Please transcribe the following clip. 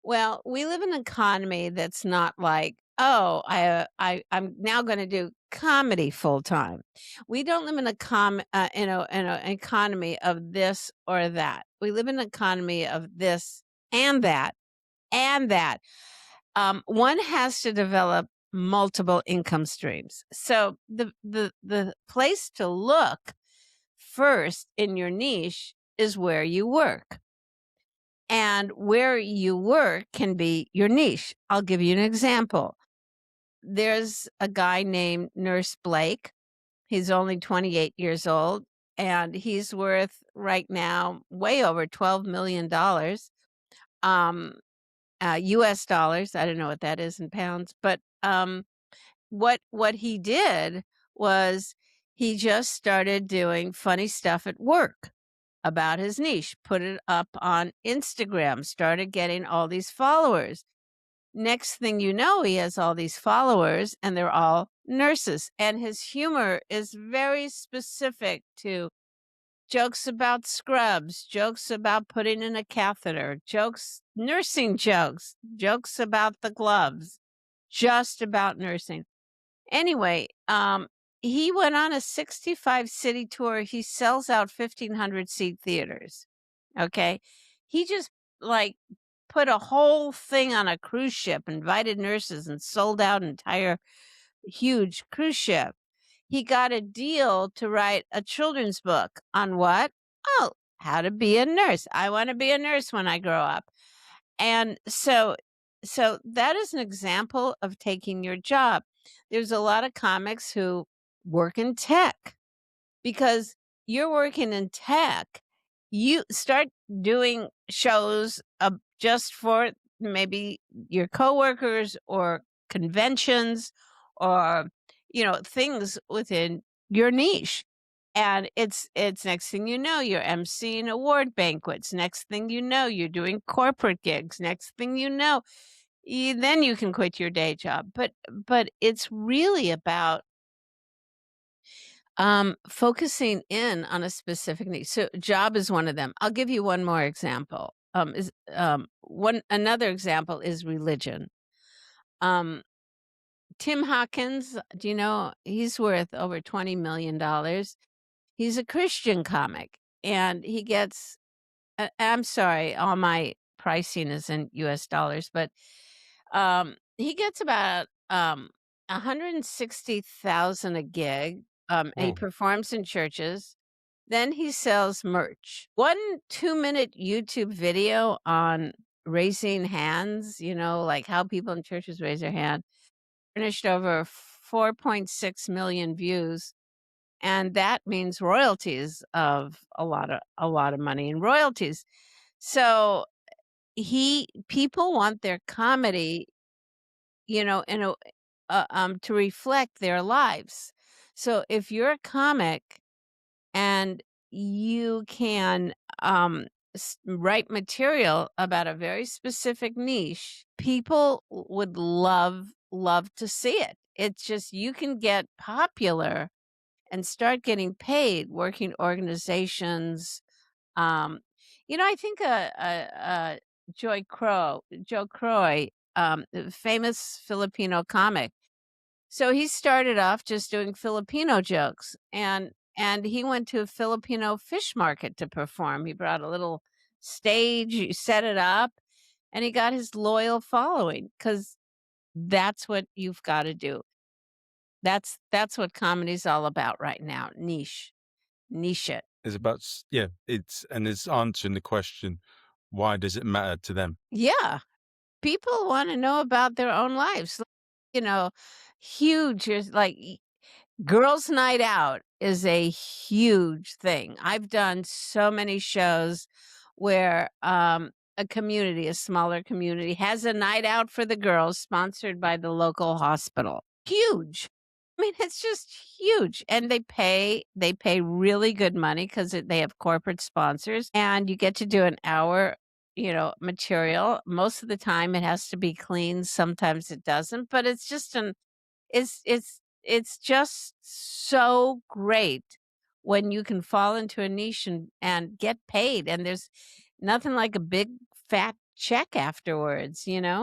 Well, we live in an economy that's not like, "Oh, I'm now gonna do comedy full time." We don't live in an economy of this or that. We live in an economy of this and that and that. One has to develop multiple income streams. So the place to look first in your niche is where you work. And where you work can be your niche. I'll give you an example. There's a guy named Nurse Blake. He's only 28 years old, and he's worth right now way over $12 million, um, US dollars. I don't know what that is in pounds, but what he did was he just started doing funny stuff at work about his niche, put it up on Instagram, started getting all these followers. Next thing you know, he has all these followers and they're all nurses. And his humor is very specific to jokes about scrubs, jokes about putting in a catheter, jokes, nursing jokes, jokes about the gloves, just about nursing. Anyway, he went on a 65 city tour. He sells out 1,500 seat theaters. Okay. He just like put a whole thing on a cruise ship, invited nurses, and sold out an entire huge cruise ship. He got a deal to write a children's book on what? Oh, how to be a nurse. I want to be a nurse when I grow up. And so that is an example of taking your job. There's a lot of comics who work in tech because you're working in tech. You start doing shows just for maybe your coworkers or conventions or things within your niche. And it's next thing you know, you're emceeing award banquets. Next thing you know, you're doing corporate gigs. Next thing you know, then you can quit your day job. But it's really about focusing in on a specific need. So job is one of them. I'll give you one more example. Is one another example is religion. Um, Tim Hawkins, do you know he's worth over $20 million? He's a Christian comic, and he gets. I'm sorry, all my pricing is in U.S. dollars, but he gets about 160,000 a gig. He Whoa. performs in churches. Then he sells merch. 1 2-minute YouTube video on raising hands, like how people in churches raise their hand, finished over 4.6 million views. And that means royalties of a lot of money in royalties. So he people want their comedy, in a to reflect their lives. So if you're a comic and you can write material about a very specific niche, people would love to see it. It's just you can get popular and start getting paid working organizations. Um, I think Joe Croy, a famous Filipino comic. So he started off just doing Filipino jokes, and he went to a Filipino fish market to perform. He brought a little stage, he set it up, and he got his loyal following because that's what you've got to do. That's what comedy's all about right now. Niche it. It's about yeah, it's answering the question, why does it matter to them? Yeah, people want to know about their own lives. You know, huge is like girls' night out is a huge thing. I've done so many shows where a smaller community, has a night out for the girls sponsored by the local hospital. Huge. I mean, it's just huge. And they pay really good money because they have corporate sponsors and you get to do an hour, material. Most of the time it has to be clean. Sometimes it doesn't, but it's just so great when you can fall into a niche and get paid. And there's nothing like a big fat check afterwards, you know?